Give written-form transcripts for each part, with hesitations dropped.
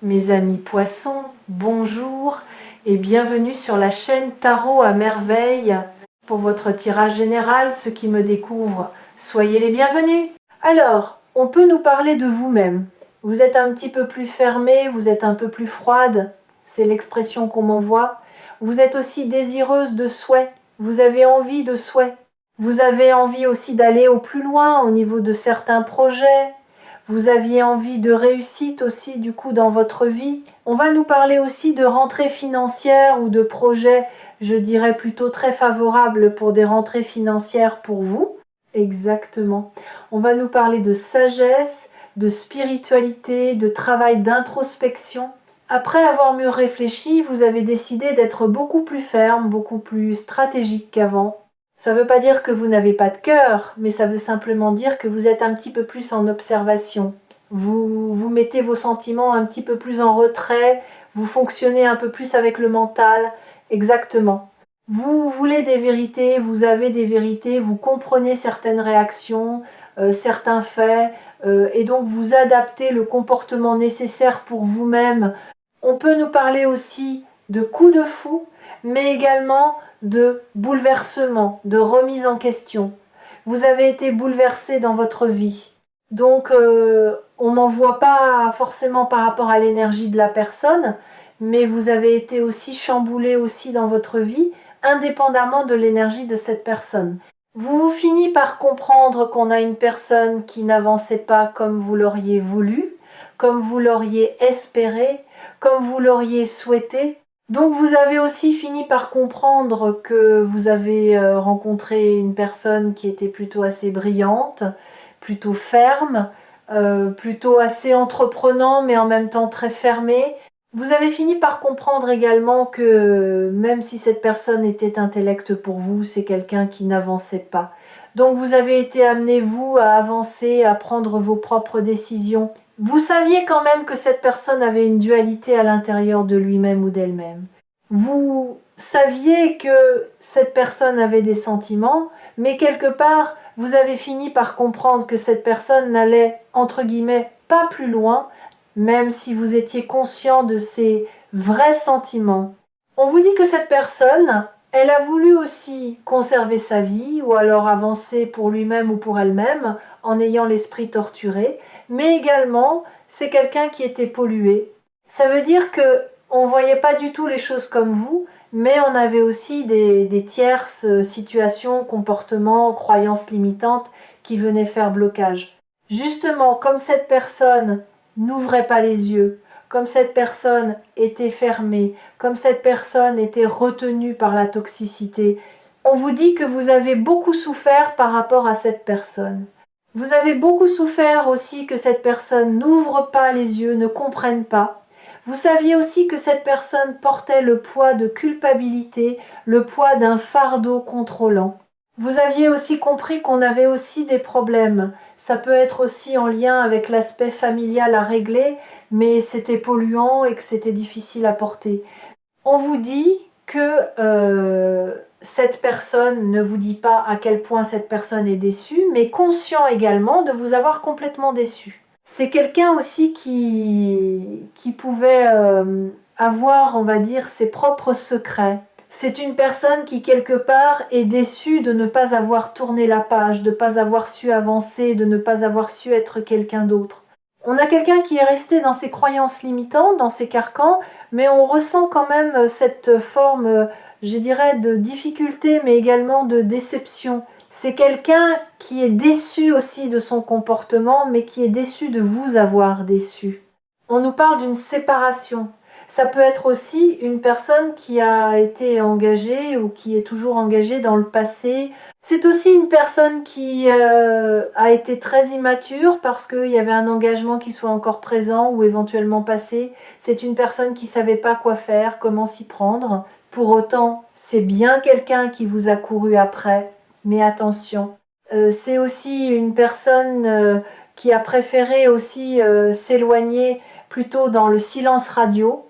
Mes amis poissons, bonjour et bienvenue sur la chaîne Tarot à merveille. Pour votre tirage général, ceux qui me découvrent, soyez les bienvenus. Alors, on peut nous parler de vous-même. Vous êtes un petit peu plus fermée, vous êtes un peu plus froide, c'est l'expression qu'on m'envoie. Vous êtes aussi désireuse de souhait, vous avez envie de souhait. Vous avez envie aussi d'aller au plus loin au niveau de certains projets. Vous aviez envie de réussite aussi du coup dans votre vie. On va nous parler aussi de rentrées financières ou de projets, je dirais plutôt très favorables pour des rentrées financières pour vous. Exactement. On va nous parler de sagesse, de spiritualité, de travail d'introspection. Après avoir mieux réfléchi, vous avez décidé d'être beaucoup plus ferme, beaucoup plus stratégique qu'avant. Ça ne veut pas dire que vous n'avez pas de cœur, mais ça veut simplement dire que vous êtes un petit peu plus en observation. Vous mettez vos sentiments un petit peu plus en retrait, vous fonctionnez un peu plus avec le mental. Exactement. Vous voulez des vérités, vous avez des vérités, vous comprenez certaines réactions, certains faits, et donc vous adaptez le comportement nécessaire pour vous-même. On peut nous parler aussi de coups de fou, mais également de bouleversement, de remise en question. Vous avez été bouleversé dans votre vie. Donc, on n'en voit pas forcément par rapport à l'énergie de la personne, mais vous avez été aussi chamboulé aussi dans votre vie, indépendamment de l'énergie de cette personne. Vous finissez par comprendre qu'on a une personne qui n'avançait pas comme vous l'auriez voulu, comme vous l'auriez espéré, comme vous l'auriez souhaité. Donc vous avez aussi fini par comprendre que vous avez rencontré une personne qui était plutôt assez brillante, plutôt ferme, plutôt assez entreprenant mais en même temps très fermé. Vous avez fini par comprendre également que même si cette personne était intellect pour vous, c'est quelqu'un qui n'avançait pas. Donc vous avez été amené, vous, à avancer, à prendre vos propres décisions. Vous saviez quand même que cette personne avait une dualité à l'intérieur de lui-même ou d'elle-même. Vous saviez que cette personne avait des sentiments, mais quelque part, vous avez fini par comprendre que cette personne n'allait, entre guillemets, pas plus loin, même si vous étiez conscient de ses vrais sentiments. On vous dit que cette personne, elle a voulu aussi conserver sa vie, ou alors avancer pour lui-même ou pour elle-même, en ayant l'esprit torturé, mais également, c'est quelqu'un qui était pollué. Ça veut dire que on ne voyait pas du tout les choses comme vous, mais on avait aussi des tierces situations, comportements, croyances limitantes qui venaient faire blocage. Justement, comme cette personne n'ouvrait pas les yeux, comme cette personne était fermée, comme cette personne était retenue par la toxicité, on vous dit que vous avez beaucoup souffert par rapport à cette personne. Vous avez beaucoup souffert aussi que cette personne n'ouvre pas les yeux, ne comprenne pas. Vous saviez aussi que cette personne portait le poids de culpabilité, le poids d'un fardeau contrôlant. Vous aviez aussi compris qu'on avait aussi des problèmes. Ça peut être aussi en lien avec l'aspect familial à régler, mais c'était polluant et que c'était difficile à porter. On vous dit que cette personne ne vous dit pas à quel point cette personne est déçue, mais conscient également de vous avoir complètement déçu. C'est quelqu'un aussi qui pouvait avoir, on va dire, ses propres secrets. C'est une personne qui, quelque part, est déçue de ne pas avoir tourné la page, de ne pas avoir su avancer, de ne pas avoir su être quelqu'un d'autre. On a quelqu'un qui est resté dans ses croyances limitantes, dans ses carcans, mais on ressent quand même cette forme, je dirais, de difficulté, mais également de déception. C'est quelqu'un qui est déçu aussi de son comportement, mais qui est déçu de vous avoir déçu. On nous parle d'une séparation. Ça peut être aussi une personne qui a été engagée ou qui est toujours engagée dans le passé. C'est aussi une personne qui a été très immature parce qu'il y avait un engagement qui soit encore présent ou éventuellement passé. C'est une personne qui ne savait pas quoi faire, comment s'y prendre. Pour autant, c'est bien quelqu'un qui vous a couru après, mais attention. C'est aussi une personne qui a préféré aussi s'éloigner plutôt dans le silence radio,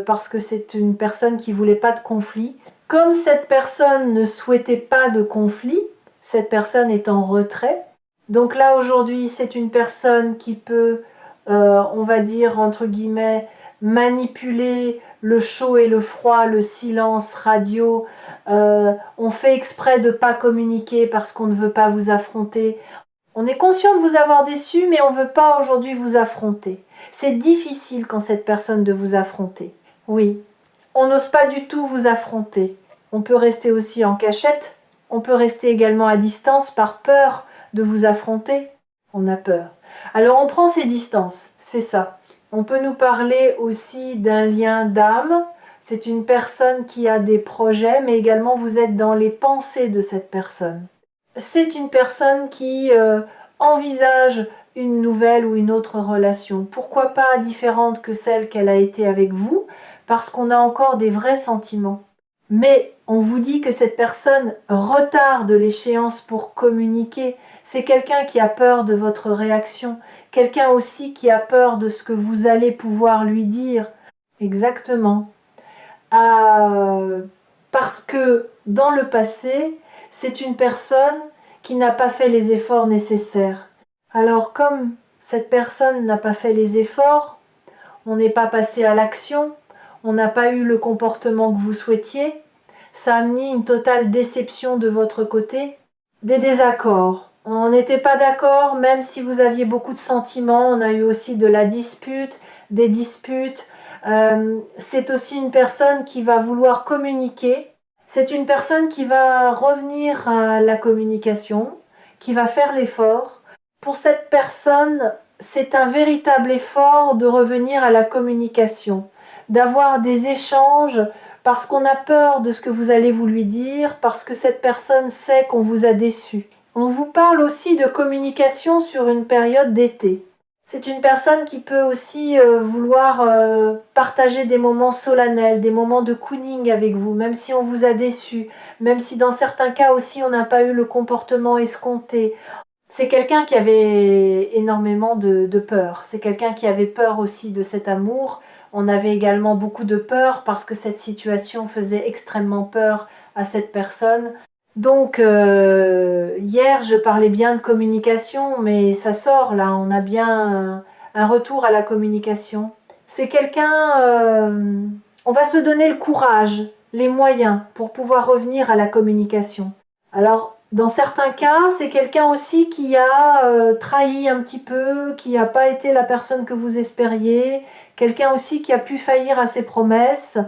parce que c'est une personne qui ne voulait pas de conflit. Comme cette personne ne souhaitait pas de conflit, cette personne est en retrait. Donc là aujourd'hui c'est une personne qui peut on va dire entre guillemets, manipuler le chaud et le froid, le silence radio. On fait exprès de ne pas communiquer parce qu'on ne veut pas vous affronter. On est conscient de vous avoir déçu, mais on ne veut pas aujourd'hui vous affronter. C'est difficile quand cette personne de vous affronter. Oui, on n'ose pas du tout vous affronter. On peut rester aussi en cachette. On peut rester également à distance par peur de vous affronter. On a peur. Alors on prend ses distances, c'est ça. On peut nous parler aussi d'un lien d'âme. C'est une personne qui a des projets, mais également vous êtes dans les pensées de cette personne. C'est une personne qui envisage une nouvelle ou une autre relation. Pourquoi pas différente que celle qu'elle a été avec vous, parce qu'on a encore des vrais sentiments. Mais on vous dit que cette personne retarde l'échéance pour communiquer. C'est quelqu'un qui a peur de votre réaction, quelqu'un aussi qui a peur de ce que vous allez pouvoir lui dire. Exactement. Parce que dans le passé, c'est une personne qui n'a pas fait les efforts nécessaires. Alors comme cette personne n'a pas fait les efforts, on n'est pas passé à l'action, on n'a pas eu le comportement que vous souhaitiez, ça a amené une totale déception de votre côté, des désaccords. On n'était pas d'accord, même si vous aviez beaucoup de sentiments, on a eu aussi de la dispute, des disputes. C'est aussi une personne qui va vouloir communiquer. C'est une personne qui va revenir à la communication, qui va faire l'effort. Pour cette personne, c'est un véritable effort de revenir à la communication, d'avoir des échanges parce qu'on a peur de ce que vous allez vous lui dire, parce que cette personne sait qu'on vous a déçu. On vous parle aussi de communication sur une période d'été. C'est une personne qui peut aussi vouloir partager des moments solennels, des moments de cooning avec vous, même si on vous a déçu, même si dans certains cas aussi on n'a pas eu le comportement escompté. C'est quelqu'un qui avait énormément de peur. C'est quelqu'un qui avait peur aussi de cet amour. On avait également beaucoup de peur parce que cette situation faisait extrêmement peur à cette personne. Donc, hier, je parlais bien de communication, mais ça sort là, on a bien un retour à la communication. C'est quelqu'un, on va se donner le courage, les moyens pour pouvoir revenir à la communication. Alors, dans certains cas, c'est quelqu'un aussi qui a trahi un petit peu, qui n'a pas été la personne que vous espériez, quelqu'un aussi qui a pu faillir à ses promesses,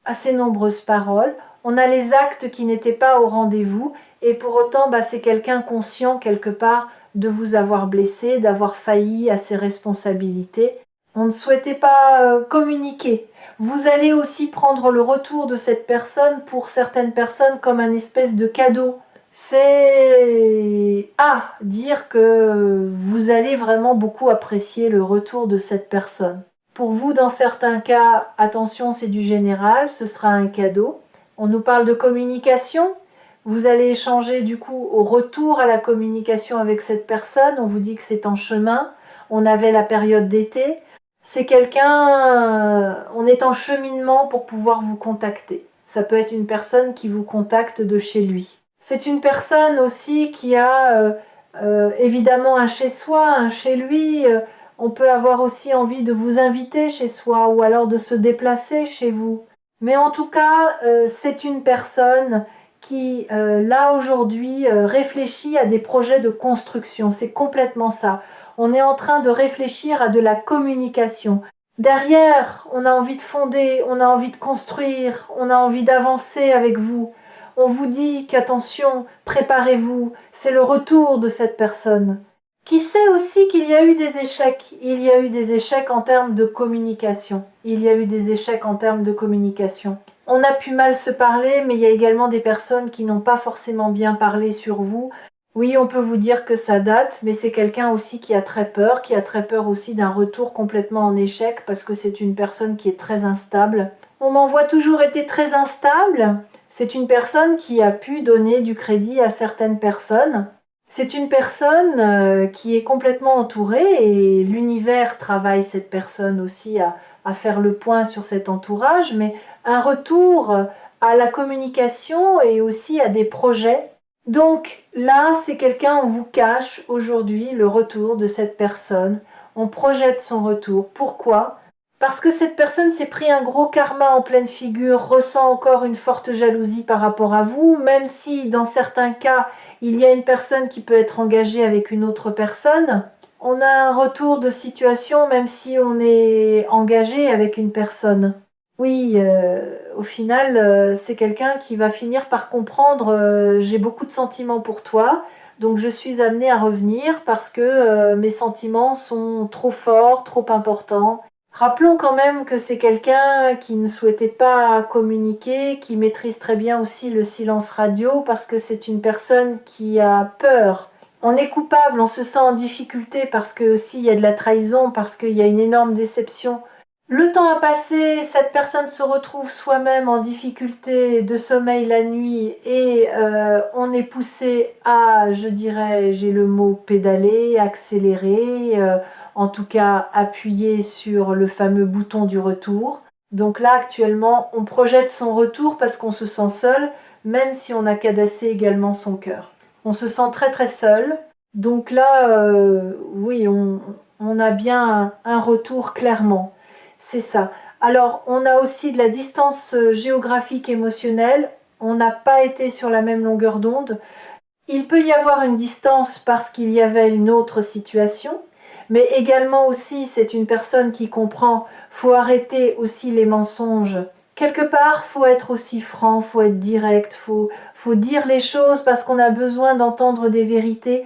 à ses nombreuses paroles. On a les actes qui n'étaient pas au rendez-vous et pour autant, c'est quelqu'un conscient quelque part de vous avoir blessé, d'avoir failli à ses responsabilités. On ne souhaitait pas communiquer. Vous allez aussi prendre le retour de cette personne pour certaines personnes comme un espèce de cadeau. C'est dire que vous allez vraiment beaucoup apprécier le retour de cette personne. Pour vous, dans certains cas, attention, c'est du général, ce sera un cadeau. On nous parle de communication. Vous allez échanger du coup au retour à la communication avec cette personne. On vous dit que c'est en chemin. On avait la période d'été. C'est quelqu'un, on est en cheminement pour pouvoir vous contacter. Ça peut être une personne qui vous contacte de chez lui. C'est une personne aussi qui a évidemment un chez soi, un chez lui. On peut avoir aussi envie de vous inviter chez soi ou alors de se déplacer chez vous. Mais en tout cas, c'est une personne qui, là aujourd'hui, réfléchit à des projets de construction. C'est complètement ça. On est en train de réfléchir à de la communication. Derrière, on a envie de fonder, on a envie de construire, on a envie d'avancer avec vous. On vous dit qu'attention, préparez-vous, c'est le retour de cette personne. Qui sait aussi qu'il y a eu des échecs. Il y a eu des échecs en termes de communication. Il y a eu des échecs en termes de communication. On a pu mal se parler, mais il y a également des personnes qui n'ont pas forcément bien parlé sur vous. Oui, on peut vous dire que ça date, mais c'est quelqu'un aussi qui a très peur aussi d'un retour complètement en échec, parce que c'est une personne qui est très instable. On m'envoie toujours été très instable. C'est une personne qui a pu donner du crédit à certaines personnes. C'est une personne qui est complètement entourée et l'univers travaille cette personne aussi à faire le point sur cet entourage, mais un retour à la communication et aussi à des projets. Donc là, c'est quelqu'un, on vous cache aujourd'hui le retour de cette personne. On projette son retour. Pourquoi? Parce que cette personne s'est pris un gros karma en pleine figure, ressent encore une forte jalousie par rapport à vous, même si dans certains cas, il y a une personne qui peut être engagée avec une autre personne. On a un retour de situation même si on est engagé avec une personne. Oui, au final, c'est quelqu'un qui va finir par comprendre, j'ai beaucoup de sentiments pour toi, donc je suis amenée à revenir parce que mes sentiments sont trop forts, trop importants. Rappelons quand même que c'est quelqu'un qui ne souhaitait pas communiquer, qui maîtrise très bien aussi le silence radio parce que c'est une personne qui a peur. On est coupable, on se sent en difficulté parce que s'il y a de la trahison, parce qu'il y a une énorme déception. Le temps a passé, cette personne se retrouve soi-même en difficulté de sommeil la nuit et on est poussé à, je dirais, j'ai le mot pédaler, accélérer, en tout cas appuyer sur le fameux bouton du retour. Donc là actuellement on projette son retour parce qu'on se sent seul, même si on a cadassé également son cœur. On se sent très très seul. Donc là, oui, on a bien un retour clairement. C'est ça. Alors, on a aussi de la distance géographique émotionnelle. On n'a pas été sur la même longueur d'onde. Il peut y avoir une distance parce qu'il y avait une autre situation, mais également aussi, c'est une personne qui comprend, faut arrêter aussi les mensonges. Quelque part, faut être aussi franc, faut être direct, faut dire les choses parce qu'on a besoin d'entendre des vérités.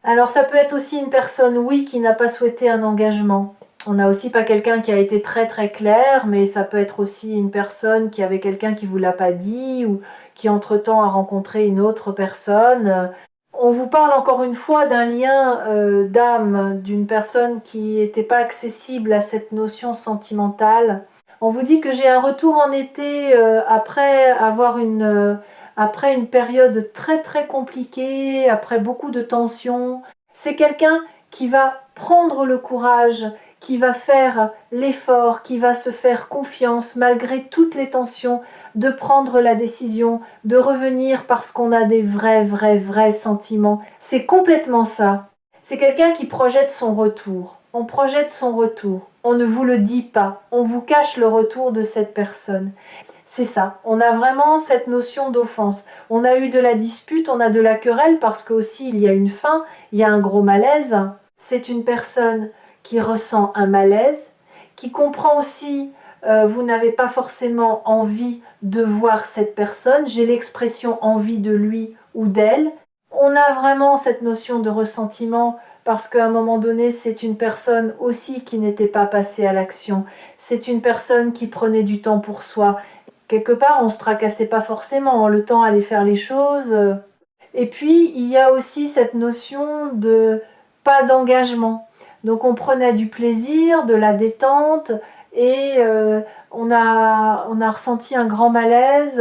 Alors ça peut être aussi une personne, oui, qui n'a pas souhaité un engagement. On n'a aussi pas quelqu'un qui a été très très clair, mais ça peut être aussi une personne qui avait quelqu'un qui vous l'a pas dit ou qui entre-temps a rencontré une autre personne. On vous parle encore une fois d'un lien d'âme, d'une personne qui n'était pas accessible à cette notion sentimentale. On vous dit que j'ai un retour en été après une période très très compliquée, après beaucoup de tensions. C'est quelqu'un qui va prendre le courage, qui va faire l'effort, qui va se faire confiance malgré toutes les tensions, de prendre la décision, de revenir parce qu'on a des vrais sentiments. C'est complètement ça. C'est quelqu'un qui projette son retour. On projette son retour. On ne vous le dit pas. On vous cache le retour de cette personne. C'est ça. On a vraiment cette notion d'offense. On a eu de la dispute, on a de la querelle parce qu'aussi il y a une faim, il y a un gros malaise. C'est une personne qui ressent un malaise, qui comprend aussi vous n'avez pas forcément envie de voir cette personne. J'ai l'expression envie de lui ou d'elle. On a vraiment cette notion de ressentiment parce qu'à un moment donné, c'est une personne aussi qui n'était pas passée à l'action. C'est une personne qui prenait du temps pour soi. Quelque part, on ne se tracassait pas forcément. Le temps allait faire les choses. Et puis, il y a aussi cette notion de pas d'engagement. Donc, on prenait du plaisir, de la détente, et on a ressenti un grand malaise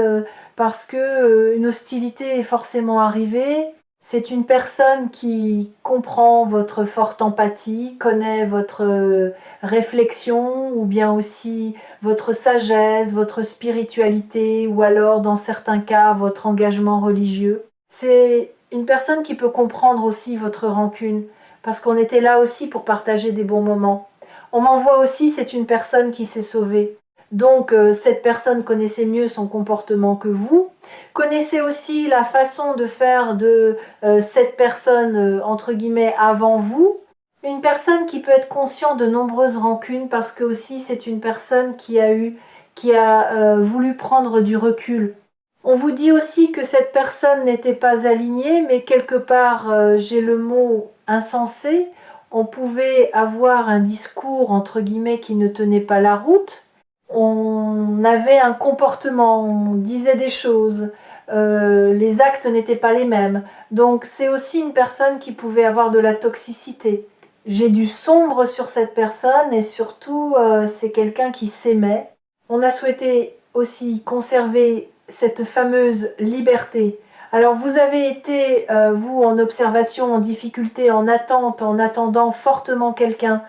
parce que une hostilité est forcément arrivée. C'est une personne qui comprend votre forte empathie, connaît votre réflexion ou bien aussi votre sagesse, votre spiritualité ou alors dans certains cas votre engagement religieux. C'est une personne qui peut comprendre aussi votre rancune parce qu'on était là aussi pour partager des bons moments. On m'envoie aussi, c'est une personne qui s'est sauvée. Donc cette personne connaissait mieux son comportement que vous, connaissait aussi la façon de faire de cette personne, entre guillemets, avant vous. Une personne qui peut être consciente de nombreuses rancunes parce que aussi c'est une personne qui a voulu prendre du recul. On vous dit aussi que cette personne n'était pas alignée, mais quelque part, j'ai le mot insensé. On pouvait avoir un discours, entre guillemets, qui ne tenait pas la route. On avait un comportement, on disait des choses, les actes n'étaient pas les mêmes. Donc c'est aussi une personne qui pouvait avoir de la toxicité. J'ai du sombre sur cette personne et surtout c'est quelqu'un qui s'aimait. On a souhaité aussi conserver cette fameuse liberté. Alors vous avez été, vous, en observation, en difficulté, en attente, en attendant fortement quelqu'un.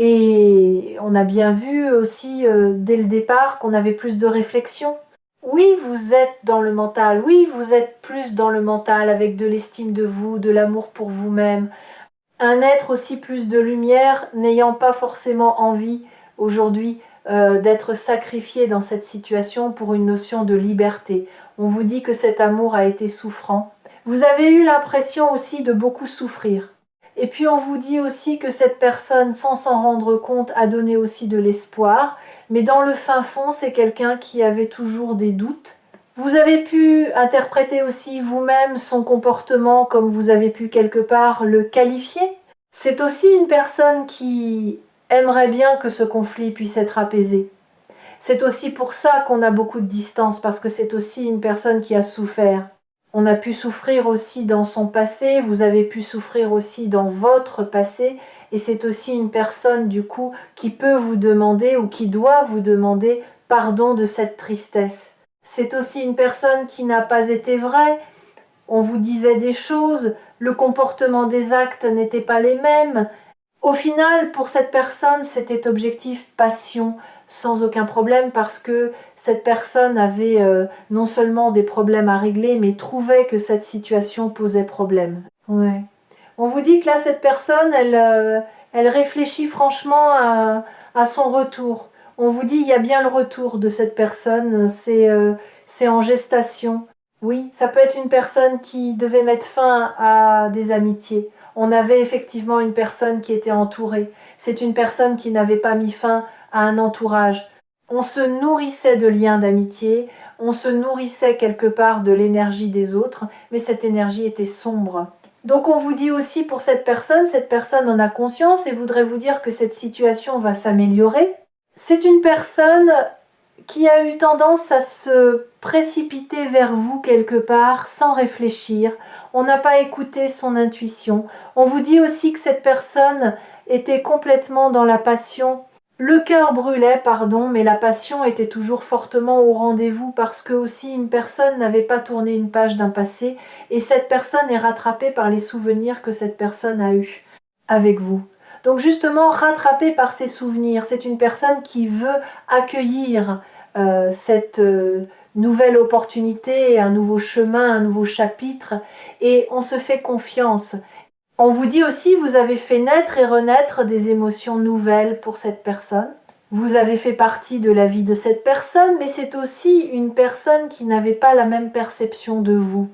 Et on a bien vu aussi dès le départ qu'on avait plus de réflexion. Oui, vous êtes dans le mental, oui, vous êtes plus dans le mental avec de l'estime de vous, de l'amour pour vous-même. un être aussi plus de lumière, n'ayant pas forcément envie aujourd'hui d'être sacrifié dans cette situation pour une notion de liberté. On vous dit que cet amour a été souffrant. Vous avez eu l'impression aussi de beaucoup souffrir. Et puis on vous dit aussi que cette personne, sans s'en rendre compte, a donné aussi de l'espoir. Mais dans le fin fond, c'est quelqu'un qui avait toujours des doutes. Vous avez pu interpréter aussi vous-même son comportement comme vous avez pu quelque part le qualifier. C'est aussi une personne qui aimerait bien que ce conflit puisse être apaisé. C'est aussi pour ça qu'on a beaucoup de distance, parce que c'est aussi une personne qui a souffert. On a pu souffrir aussi dans son passé, vous avez pu souffrir aussi dans votre passé, et c'est aussi une personne du coup qui peut vous demander ou qui doit vous demander pardon de cette tristesse. C'est aussi une personne qui n'a pas été vraie, on vous disait des choses, le comportement des actes n'était pas les mêmes. Au final, pour cette personne, c'était objectif passion, sans aucun problème, parce que cette personne avait non seulement des problèmes à régler, mais trouvait que cette situation posait problème. Ouais. On vous dit que là, cette personne, elle réfléchit franchement à son retour. On vous dit, il y a bien le retour de cette personne, c'est en gestation. Oui, ça peut être une personne qui devait mettre fin à des amitiés. On avait effectivement une personne qui était entourée. C'est une personne qui n'avait pas mis fin à un entourage. On se nourrissait de liens d'amitié, on se nourrissait quelque part de l'énergie des autres, mais cette énergie était sombre. Donc on vous dit aussi pour cette personne en a conscience et voudrait vous dire que cette situation va s'améliorer. C'est une personne qui a eu tendance à se précipiter vers vous quelque part sans réfléchir. On n'a pas écouté son intuition. On vous dit aussi que cette personne était complètement dans la passion. Le cœur brûlait, pardon, mais la passion était toujours fortement au rendez-vous parce que aussi une personne n'avait pas tourné une page d'un passé et cette personne est rattrapée par les souvenirs que cette personne a eus avec vous. Donc justement, rattrapée par ses souvenirs, c'est une personne qui veut accueillir cette nouvelle opportunité, un nouveau chemin, un nouveau chapitre, et on se fait confiance. On vous dit aussi, vous avez fait naître et renaître des émotions nouvelles pour cette personne. Vous avez fait partie de la vie de cette personne, mais c'est aussi une personne qui n'avait pas la même perception de vous.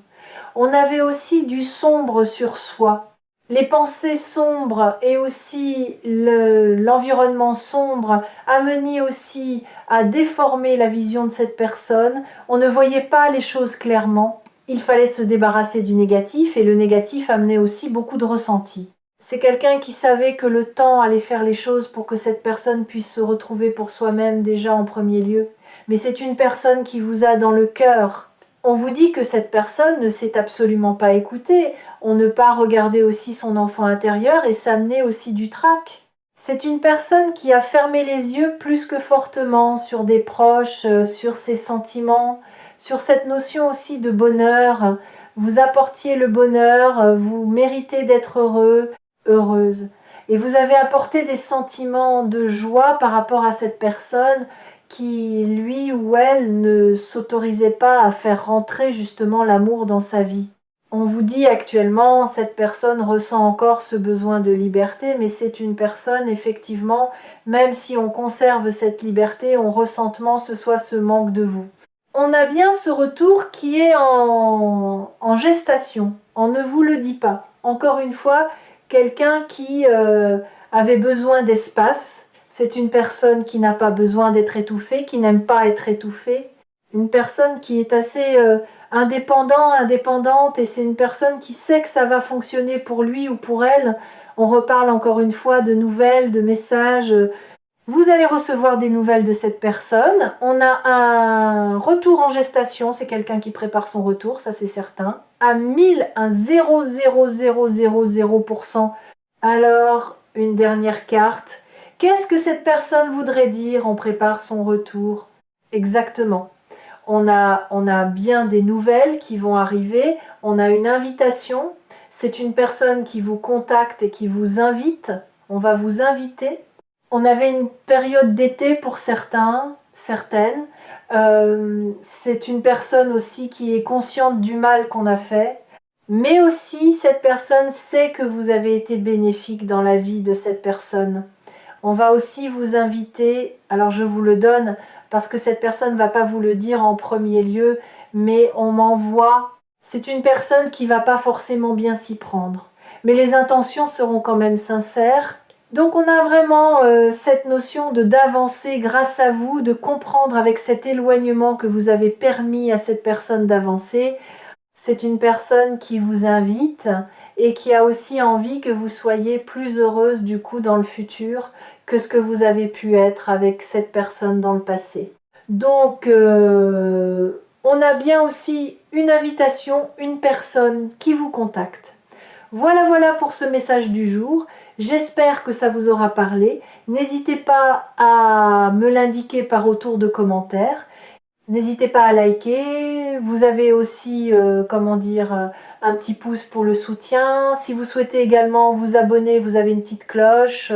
On avait aussi du sombre sur soi. Les pensées sombres et aussi l'environnement sombre amenaient aussi à déformer la vision de cette personne. On ne voyait pas les choses clairement. Il fallait se débarrasser du négatif et le négatif amenait aussi beaucoup de ressenti. C'est quelqu'un qui savait que le temps allait faire les choses pour que cette personne puisse se retrouver pour soi-même déjà en premier lieu. Mais c'est une personne qui vous a dans le cœur. On vous dit que cette personne ne s'est absolument pas écoutée. On ne pas regarder aussi son enfant intérieur et s'amener aussi du trac. C'est une personne qui a fermé les yeux plus que fortement sur des proches, sur ses sentiments, sur cette notion aussi de bonheur. Vous apportiez le bonheur, vous méritez d'être heureux, heureuse. Et vous avez apporté des sentiments de joie par rapport à cette personne qui, lui ou elle, ne s'autorisait pas à faire rentrer justement l'amour dans sa vie. On vous dit actuellement, cette personne ressent encore ce besoin de liberté, mais c'est une personne, effectivement, même si on conserve cette liberté, on ressentement ce soit ce manque de vous. On a bien ce retour qui est en gestation, on ne vous le dit pas. Encore une fois, quelqu'un qui avait besoin d'espace, c'est une personne qui n'a pas besoin d'être étouffée, qui n'aime pas être étouffée, une personne qui est assez indépendante, et c'est une personne qui sait que ça va fonctionner pour lui ou pour elle. On reparle encore une fois de nouvelles, de messages. Vous allez recevoir des nouvelles de cette personne. On a un retour en gestation, c'est quelqu'un qui prépare son retour, ça c'est certain. À 1000, un 0,0000%. Alors, une dernière carte. Qu'est-ce que cette personne voudrait dire? On prépare son retour. Exactement. On a bien des nouvelles qui vont arriver. On a une invitation. C'est une personne qui vous contacte et qui vous invite. On va vous inviter. On avait une période d'été pour certains, certaines. C'est une personne aussi qui est consciente du mal qu'on a fait. Mais aussi, cette personne sait que vous avez été bénéfique dans la vie de cette personne. On va aussi vous inviter, alors je vous le donne parce que cette personne ne va pas vous le dire en premier lieu, mais on m'envoie, c'est une personne qui ne va pas forcément bien s'y prendre. Mais les intentions seront quand même sincères. Donc on a vraiment cette notion d'avancer grâce à vous, de comprendre avec cet éloignement que vous avez permis à cette personne d'avancer. C'est une personne qui vous invite et qui a aussi envie que vous soyez plus heureuse du coup dans le futur que ce que vous avez pu être avec cette personne dans le passé. Donc on a bien aussi une invitation, une personne qui vous contacte. Voilà pour ce message du jour. J'espère que ça vous aura parlé. N'hésitez pas à me l'indiquer par retour de commentaires. N'hésitez pas à liker. Vous avez aussi, un petit pouce pour le soutien. Si vous souhaitez également vous abonner, vous avez une petite cloche.